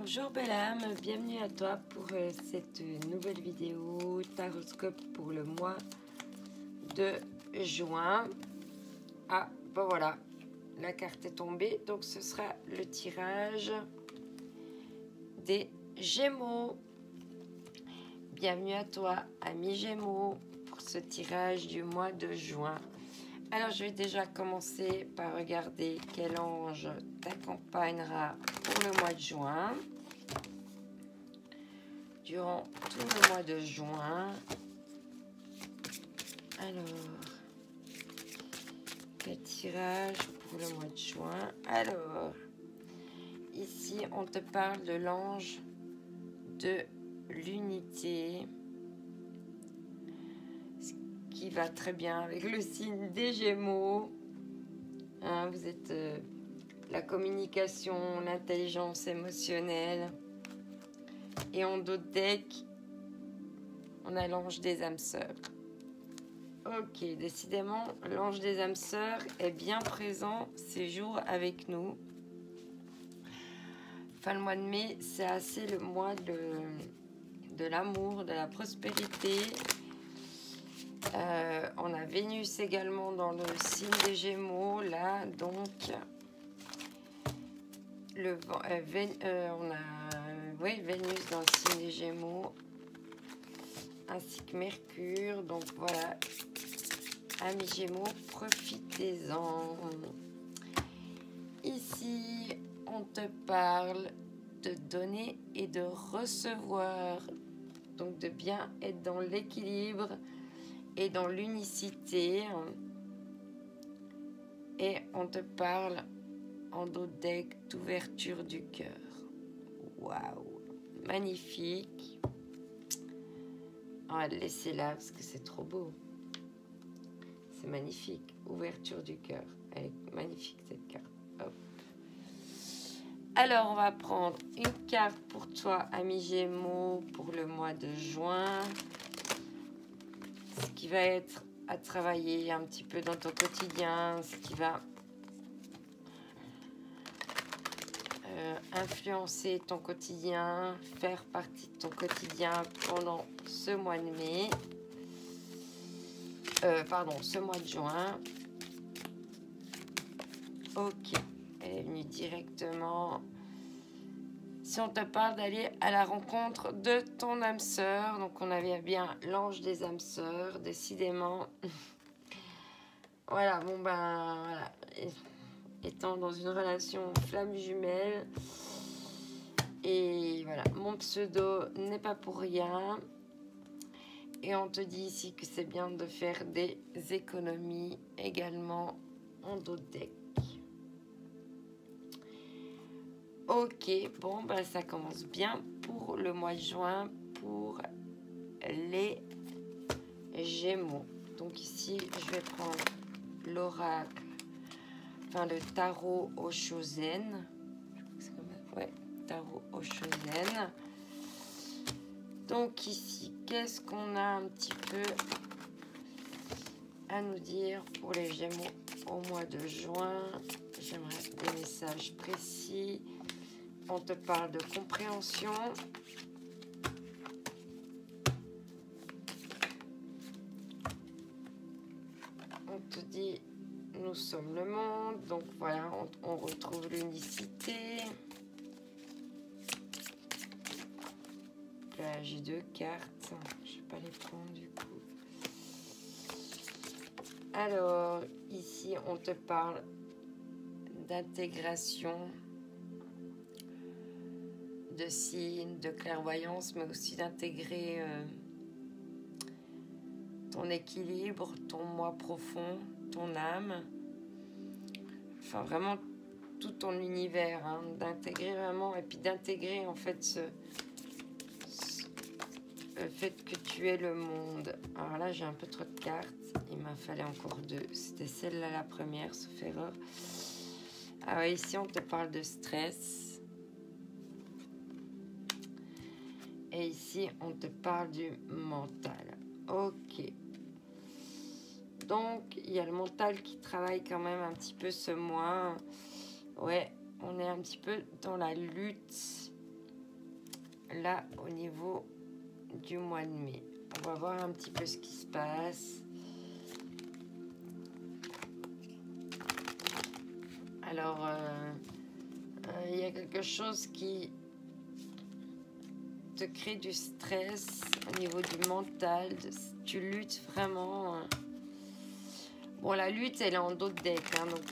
Bonjour belle âme, bienvenue à toi pour cette nouvelle vidéo taroscope pour le mois de juin. Ah, bon voilà, la carte est tombée, donc ce sera le tirage des Gémeaux. Bienvenue à toi, ami Gémeaux, pour ce tirage du mois de juin. Alors, je vais déjà commencer par regarder quel ange t'accompagnera pour le mois de juin. Durant tout le mois de juin. Alors, quel tirage pour le mois de juin? Alors, ici, on te parle de l'ange de l'unité. Ce qui va très bien avec le signe des Gémeaux. Hein, vous êtes la communication, l'intelligence émotionnelle. Et en dos de deck, on a l'ange des âmes sœurs. Ok, décidément, l'ange des âmes sœurs est bien présent ces jours avec nous. Fin le mois de mai, c'est assez le mois de l'amour, de la prospérité. On a Vénus également dans le signe des Gémeaux, là, donc on a Vénus dans le signe des Gémeaux, ainsi que Mercure, donc voilà, amis Gémeaux, profitez-en. Ici, on te parle de donner et de recevoir, donc de bien être dans l'équilibre et dans l'unicité. Et on te parle en dos de deck d'ouverture du cœur. Waouh, magnifique. On va le laisser là parce que c'est trop beau. C'est magnifique. Ouverture du cœur. Elle est magnifique cette carte. Hop. Alors, on va prendre une carte pour toi, ami Gémeaux, pour le mois de juin. Ce qui va être à travailler un petit peu dans ton quotidien, ce qui va influencer ton quotidien, faire partie de ton quotidien pendant ce mois de mai. Ce mois de juin. Ok, elle est venue directement. Si on te parle d'aller à la rencontre de ton âme sœur, donc on avait bien l'ange des âmes sœurs, décidément. Voilà, bon ben, voilà. Étant dans une relation flamme jumelle, et voilà, mon pseudo n'est pas pour rien. Et on te dit ici que c'est bien de faire des économies également en dos de deck. Ok, bon, ben ça commence bien pour le mois de juin pour les Gémeaux. Donc ici, je vais prendre l'oracle, enfin le tarot Oshozen. Ouais, tarot Oshozen. Donc ici, qu'est-ce qu'on a un petit peu à nous dire pour les Gémeaux au mois de juin? J'aimerais des messages précis. On te parle de compréhension. On te dit, nous sommes le monde. Donc voilà, on retrouve l'unicité. Là, j'ai deux cartes. Je ne vais pas les prendre du coup. Alors, ici, on te parle d'intégration, de signes, de clairvoyance, mais aussi d'intégrer ton équilibre, ton moi profond, ton âme. Enfin, vraiment tout ton univers, hein, d'intégrer vraiment, et puis d'intégrer en fait le fait que tu es le monde. Alors là, j'ai un peu trop de cartes. Il m'a fallu encore deux. C'était celle-là la première, sauf erreur. Alors ici, on te parle de stress. Et ici, on te parle du mental. Ok. Donc, il y a le mental qui travaille quand même un petit peu ce mois. Ouais, on est un petit peu dans la lutte. là au niveau du mois de mai. On va voir un petit peu ce qui se passe. Alors, il y a quelque chose qui te crée du stress au niveau du mental. Tu luttes vraiment. Bon, la lutte, elle est en dos de deck. Hein, donc,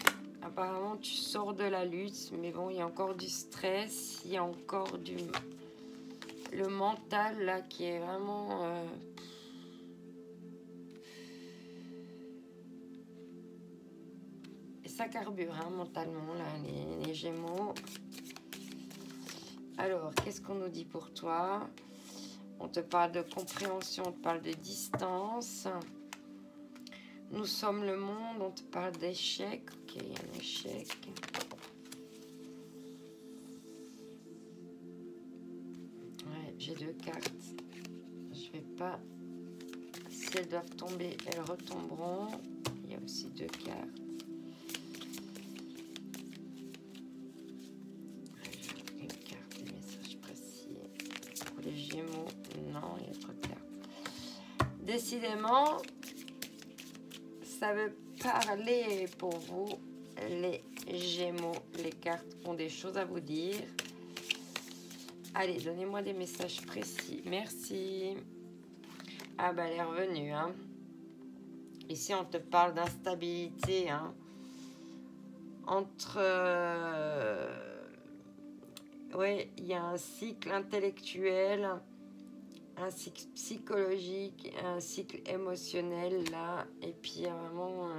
apparemment, tu sors de la lutte. Mais bon, il y a encore du stress. Il y a encore le mental, là, qui est vraiment... Et ça carbure, hein, mentalement, là, les Gémeaux. Alors, qu'est-ce qu'on nous dit pour toi? On te parle de compréhension, on te parle de distance. Nous sommes le monde, on te parle d'échec. Ok, il y a un échec. Ouais, j'ai 2 cartes. Je vais pas... Si elles doivent tomber, elles retomberont. Il y a aussi 2 cartes. Une carte, des messages précis. Pour les Gémeaux, non, il y a trop de cartes. Décidément... Ça veut parler pour vous, les Gémeaux. Les cartes ont des choses à vous dire. Allez, donnez-moi des messages précis. Merci. Ah bah, elle est revenue. Hein. Ici, on te parle d'instabilité. Hein. Entre... oui, il y a un cycle intellectuel, un cycle psychologique, un cycle émotionnel là, et puis il y a vraiment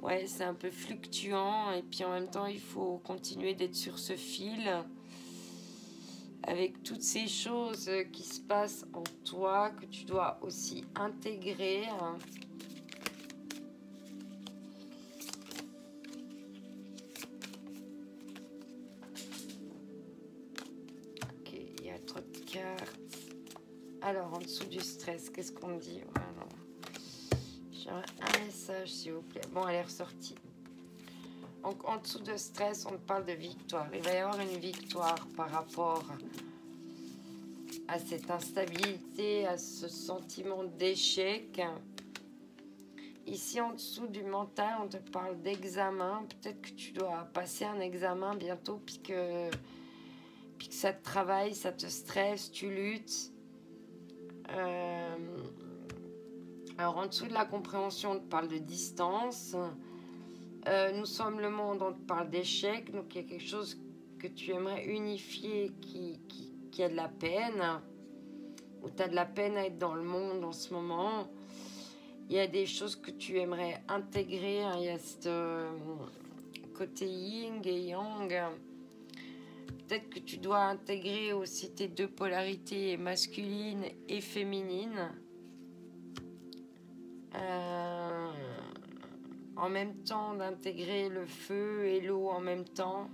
ouais, c'est un peu fluctuant, et puis en même temps il faut continuer d'être sur ce fil avec toutes ces choses qui se passent en toi que tu dois aussi intégrer. Ok, il y a trop de cartes. Alors, en dessous du stress, qu'est-ce qu'on dit? Voilà. J'aimerais un message, s'il vous plaît. Bon, elle est ressortie. Donc, en dessous de stress, on parle de victoire. Il va y avoir une victoire par rapport à cette instabilité, à ce sentiment d'échec. Ici, en dessous du mental, on te parle d'examen. Peut-être que tu dois passer un examen bientôt, puis que ça te travaille, ça te stresse, tu luttes. Alors, en dessous de la compréhension, on te parle de distance. Nous sommes le monde, on te parle d'échec. Donc, il y a quelque chose que tu aimerais unifier qui a de la peine. Ou tu as de la peine à être dans le monde en ce moment. Il y a des choses que tu aimerais intégrer. Hein. Il y a ce côté yin et yang. Peut-être que tu dois intégrer aussi tes 2 polarités, masculine et féminine. En même temps, d'intégrer le feu et l'eau en même temps.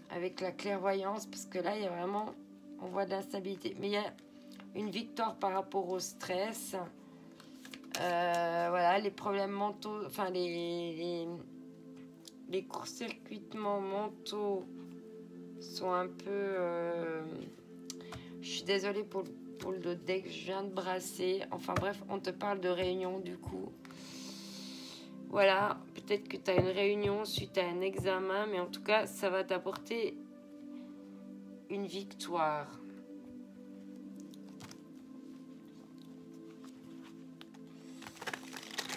Avec la clairvoyance, parce que là, il y a vraiment... On voit de l'instabilité. Mais il y a une victoire par rapport au stress. Voilà, les problèmes mentaux... Enfin, les court-circuitements mentaux sont un peu... je suis désolée pour le deck que je viens de brasser. Enfin bref, on te parle de réunion du coup. Voilà, peut-être que tu as une réunion suite à un examen, mais en tout cas, ça va t'apporter une victoire.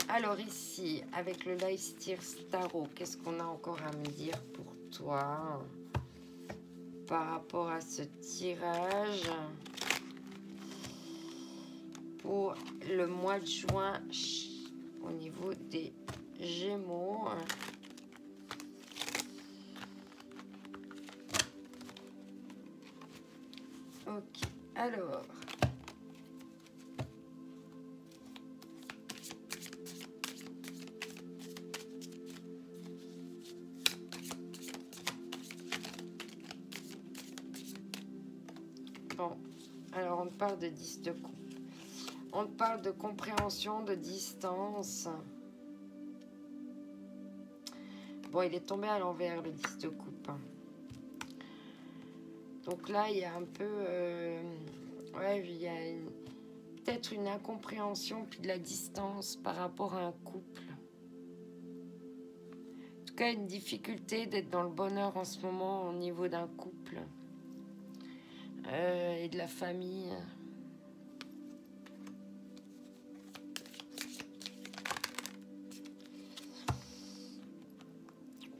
Alors ici, avec le Leicester Tarot, qu'est-ce qu'on a encore à me dire pour toi par rapport à ce tirage pour le mois de juin au niveau des Gémeaux? Ok, alors... Bon, alors on parle de 10 de coupe. On parle de compréhension, de distance. Bon, il est tombé à l'envers, le 10 de coupe. Donc là, il y a un peu... ouais, il y a peut-être une incompréhension puis de la distance par rapport à un couple. En tout cas, une difficulté d'être dans le bonheur en ce moment au niveau d'un couple et de la famille.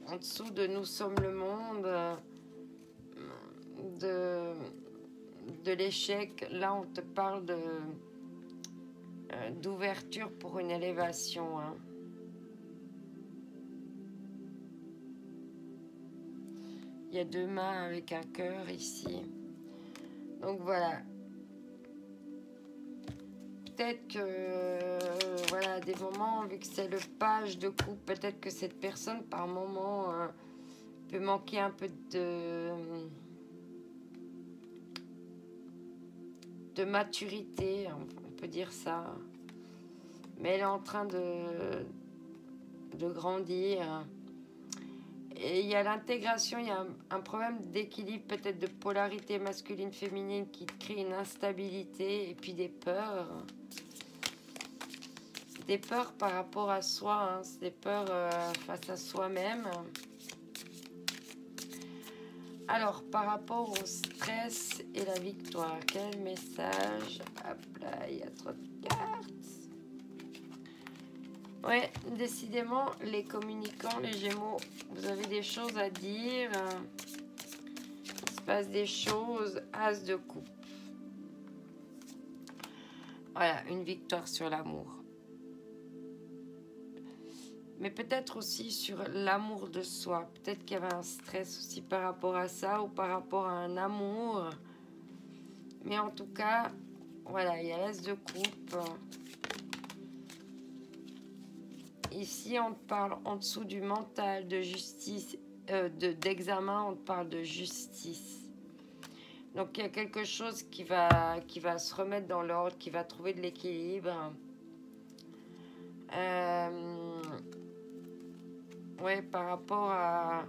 En dessous de Nous sommes le monde, de l'échec, là on te parle d'ouverture pour une élévation. Hein. Il y a deux mains avec un cœur ici. Donc voilà. Peut-être que, voilà, des moments, vu que c'est le page de coupe, peut-être que cette personne, par moment, peut manquer un peu de maturité, on peut dire ça. Mais elle est en train de grandir. Et il y a l'intégration, il y a un problème d'équilibre, peut-être de polarité masculine-féminine qui crée une instabilité et puis des peurs. Des peurs par rapport à soi, hein. C'est des peurs face à soi-même. Alors, par rapport au stress et la victoire, quel message? Hop là, il y a trop de cartes. Ouais, décidément, les communicants, les Gémeaux, vous avez des choses à dire. Il se passe des choses. As de coupe. Voilà, une victoire sur l'amour. Mais peut-être aussi sur l'amour de soi. Peut-être qu'il y avait un stress aussi par rapport à ça ou par rapport à un amour. Mais en tout cas, voilà, il y a l'As de coupe. Ici, on te parle en dessous du mental, de justice, d'examen, on te parle de justice. Donc, il y a quelque chose qui va se remettre dans l'ordre, qui va trouver de l'équilibre. Ouais, par rapport à...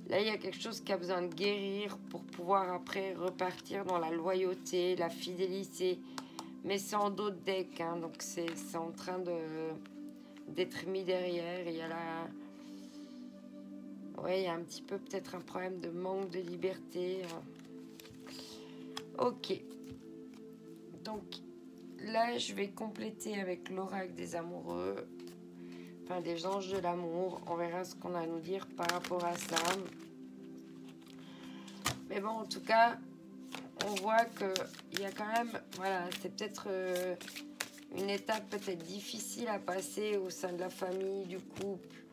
Là, il y a quelque chose qui a besoin de guérir pour pouvoir après repartir dans la loyauté, la fidélité. Mais c'est en dos de deck, hein, donc c'est en train d'être mis derrière. Il y a la... Ouais, il y a un petit peu peut-être un problème de manque de liberté. Ok. Donc, là, je vais compléter avec l'oracle des amoureux. Enfin, des anges de l'amour. On verra ce qu'on a à nous dire par rapport à ça. Mais bon, en tout cas, on voit qu'il y a quand même... Voilà, c'est peut-être une étape peut-être difficile à passer au sein de la famille, du couple.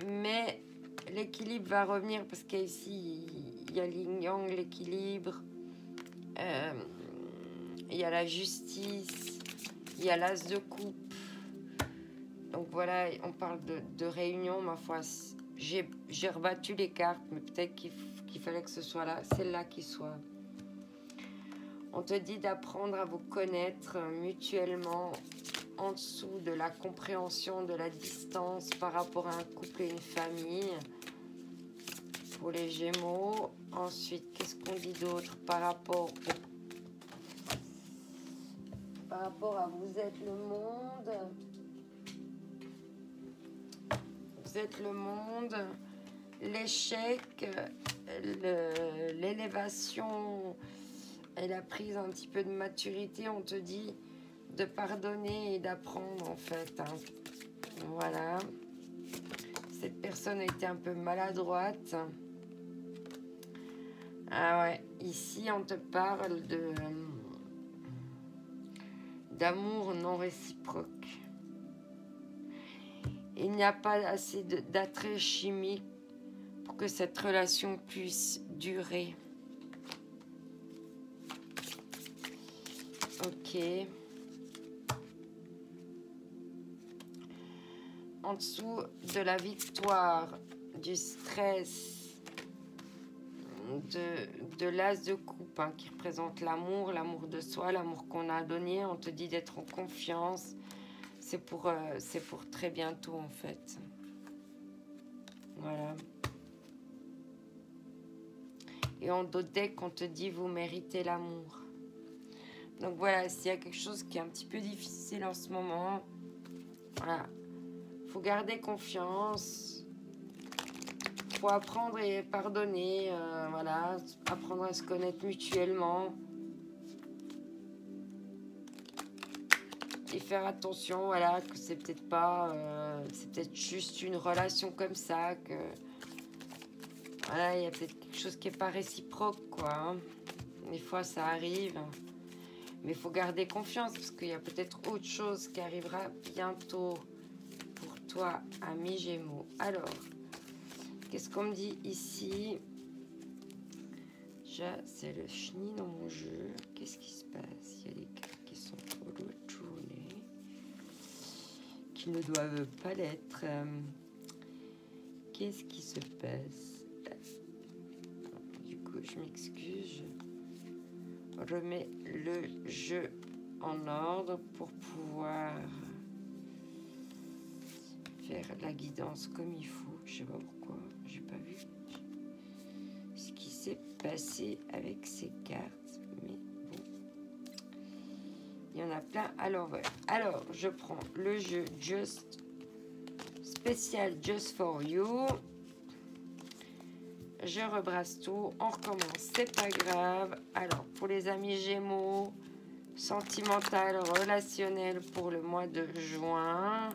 Mais l'équilibre va revenir parce qu'ici, il y a l'yin-yang, l'équilibre. Il y a la justice. Il y a l'as de coupe. Donc voilà, on parle de réunion, ma foi. J'ai rebattu les cartes, mais peut-être qu'il fallait que ce soit là, celle-là qui soit. On te dit d'apprendre à vous connaître mutuellement en dessous de la compréhension de la distance par rapport à un couple et une famille. Pour les Gémeaux. Ensuite, qu'est-ce qu'on dit d'autre par rapport à vous êtes le monde. Vous êtes le monde, l'échec, l'élévation et la prise un petit peu de maturité. On te dit de pardonner et d'apprendre en fait. Hein. Voilà. Cette personne a été un peu maladroite. Ah ouais, ici on te parle d'amour non réciproque. Il n'y a pas assez d'attrait chimique pour que cette relation puisse durer. Ok. En dessous de la victoire, du stress, de l'as de coupe, hein, qui représente l'amour de soi, l'amour qu'on a donné. On te dit d'être en confiance. C'est pour très bientôt, en fait. Voilà. Et en dos de deck, on te dit vous méritez l'amour. Donc voilà, s'il y a quelque chose qui est un petit peu difficile en ce moment, voilà, faut garder confiance, faut apprendre et pardonner, voilà, apprendre à se connaître mutuellement et faire attention, voilà, que c'est peut-être pas, c'est peut-être juste une relation comme ça, que voilà, il y a peut-être quelque chose qui est pas réciproque, quoi. Hein. Des fois, ça arrive. Mais il faut garder confiance parce qu'il y a peut-être autre chose qui arrivera bientôt pour toi, ami Gémeaux. Alors, qu'est-ce qu'on me dit ici? Déjà, c'est le chenille dans mon jeu. Qu'est-ce qui se passe? Il y a des cartes qui sont retournées, qui ne doivent pas l'être. Qu'est-ce qui se passe? Du coup, je m'excuse. Je remets le jeu en ordre pour pouvoir faire la guidance comme il faut. Je sais pas pourquoi, j'ai pas vu ce qui s'est passé avec ces cartes, mais bon, il y en a plein à l'envers. Alors, je prends le jeu Just spécial Just for You. Je rebrasse tout, on recommence, c'est pas grave. Alors, pour les amis Gémeaux, sentimental, relationnel pour le mois de juin,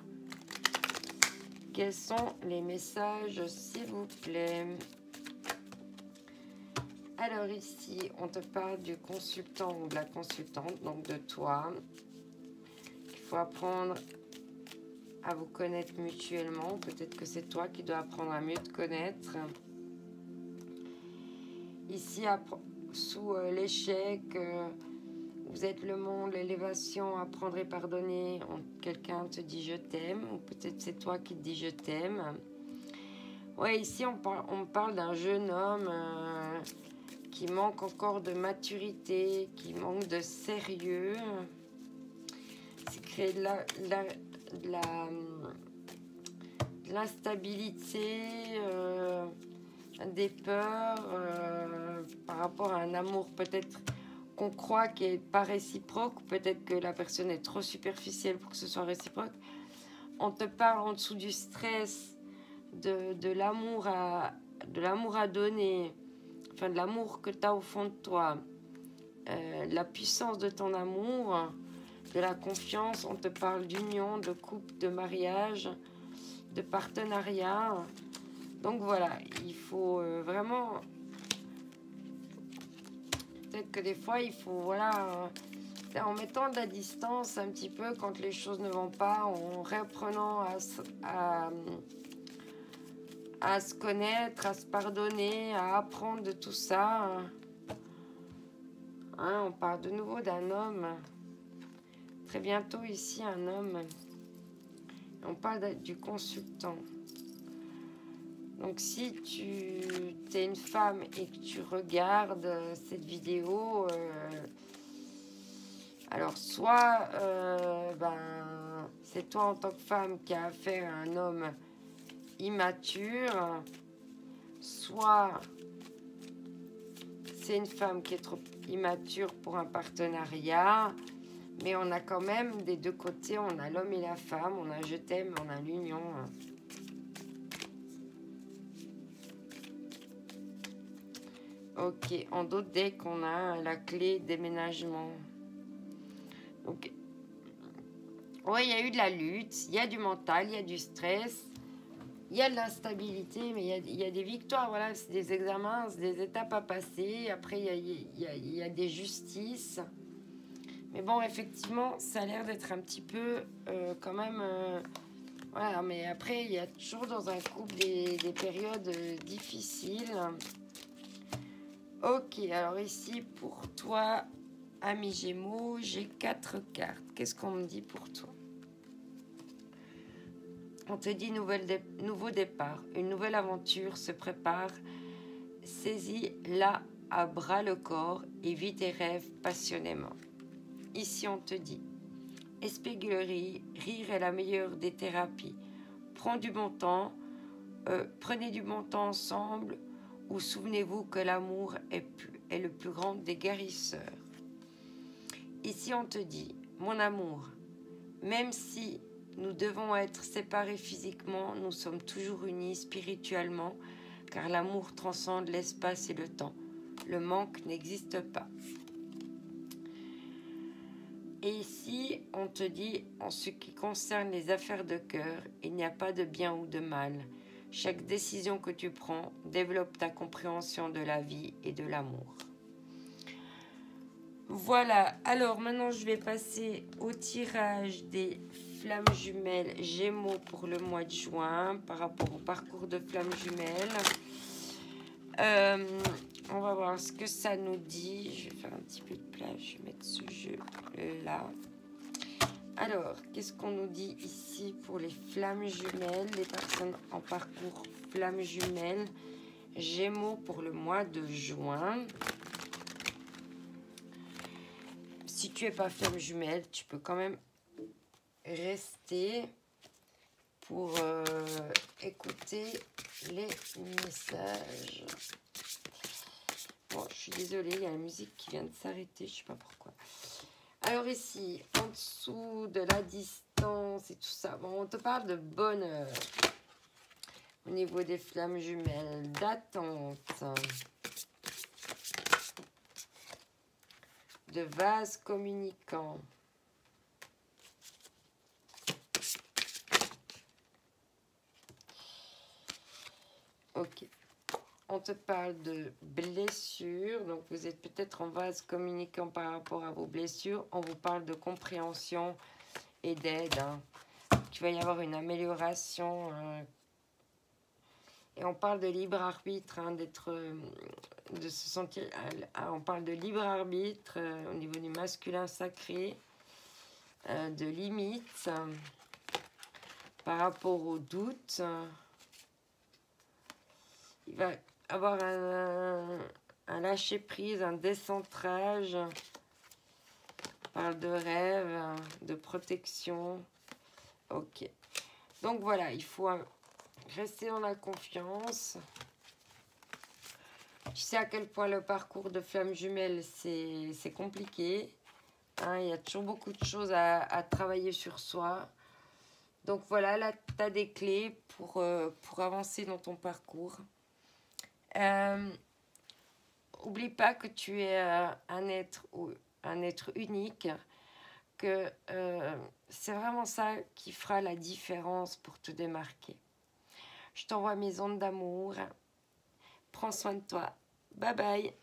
quels sont les messages, s'il vous plaît? Alors ici, on te parle du consultant ou de la consultante, donc de toi. Il faut apprendre à vous connaître mutuellement. Peut-être que c'est toi qui dois apprendre à mieux te connaître. Ici, sous l'échec, vous êtes le monde, l'élévation, apprendre et pardonner. Quelqu'un te dit je t'aime, ou peut-être c'est toi qui te dis je t'aime. Ouais, ici on parle d'un jeune homme qui manque encore de maturité, qui manque de sérieux. C'est créer de l'instabilité, des peurs par rapport à un amour peut-être qu'on croit qui n'est pas réciproque, peut-être que la personne est trop superficielle pour que ce soit réciproque. On te parle en dessous du stress, de l'amour à donner, enfin de l'amour que tu as au fond de toi, la puissance de ton amour, de la confiance. On te parle d'union, de couple, de mariage, de partenariat. Donc voilà, il faut vraiment... Peut-être que des fois, il faut, voilà, en mettant de la distance un petit peu quand les choses ne vont pas, en reprenant à se connaître, à se pardonner, à apprendre de tout ça. Hein, on parle de nouveau d'un homme. Très bientôt ici, un homme. On parle du consultant. Donc si tu es une femme et que tu regardes cette vidéo, alors soit c'est toi en tant que femme qui a affaire à un homme immature, soit c'est une femme qui est trop immature pour un partenariat, mais on a quand même des deux côtés, on a l'homme et la femme, on a je t'aime, on a l'union. Ok, en d'autres decks, on a la clé déménagement. Donc, ouais, il y a eu de la lutte, il y a du mental, il y a du stress, il y a de l'instabilité, mais il y a des victoires, voilà, c'est des examens, c'est des étapes à passer. Après, il y a des justices. Mais bon, effectivement, ça a l'air d'être un petit peu quand même... voilà, mais après, il y a toujours dans un couple des périodes difficiles. Ok, alors ici, pour toi, ami Gémeaux, j'ai 4 cartes. Qu'est-ce qu'on me dit pour toi? On te dit nouveau départ. Une nouvelle aventure se prépare. Saisis-la à bras le corps et vis tes rêves passionnément. Ici, on te dit espièglerie, rire est la meilleure des thérapies. Prenez du bon temps ensemble ou souvenez-vous que l'amour est le plus grand des guérisseurs. Ici on te dit, mon amour, même si nous devons être séparés physiquement, nous sommes toujours unis spirituellement, car l'amour transcende l'espace et le temps. Le manque n'existe pas. Et ici, on te dit, en ce qui concerne les affaires de cœur, il n'y a pas de bien ou de mal. Chaque décision que tu prends développe ta compréhension de la vie et de l'amour. Voilà, alors maintenant je vais passer au tirage des flammes jumelles Gémeaux pour le mois de juin par rapport au parcours de flammes jumelles. On va voir ce que ça nous dit. Je vais faire un petit peu de place, je vais mettre ce jeu là. Alors, qu'est-ce qu'on nous dit ici pour les flammes jumelles, les personnes en parcours flammes jumelles Gémeaux pour le mois de juin. Si tu n'es pas flamme jumelle, tu peux quand même rester pour écouter les messages. Bon, je suis désolée, il y a la musique qui vient de s'arrêter, je ne sais pas pourquoi. Alors ici, en dessous de la distance et tout ça, bon, on te parle de bonheur. Au niveau des flammes jumelles, d'attente, de vase communicant. Ok. On te parle de blessures. Donc, vous êtes peut-être en vase communicant par rapport à vos blessures. On vous parle de compréhension et d'aide. Hein. Il va y avoir une amélioration. Et on parle de libre arbitre, hein, de se sentir... on parle de libre arbitre au niveau du masculin sacré, de limites par rapport aux doutes. Il va avoir un lâcher-prise, un décentrage. On parle de rêve, de protection. Ok. Donc voilà, il faut rester dans la confiance. Tu sais à quel point le parcours de flamme jumelle, c'est compliqué. Hein, il y a toujours beaucoup de choses à travailler sur soi. Donc voilà, là, tu as des clés pour avancer dans ton parcours. Oublie pas que tu es un être unique, que c'est vraiment ça qui fera la différence pour te démarquer. Je t'envoie mes ondes d'amour. Prends soin de toi. Bye bye.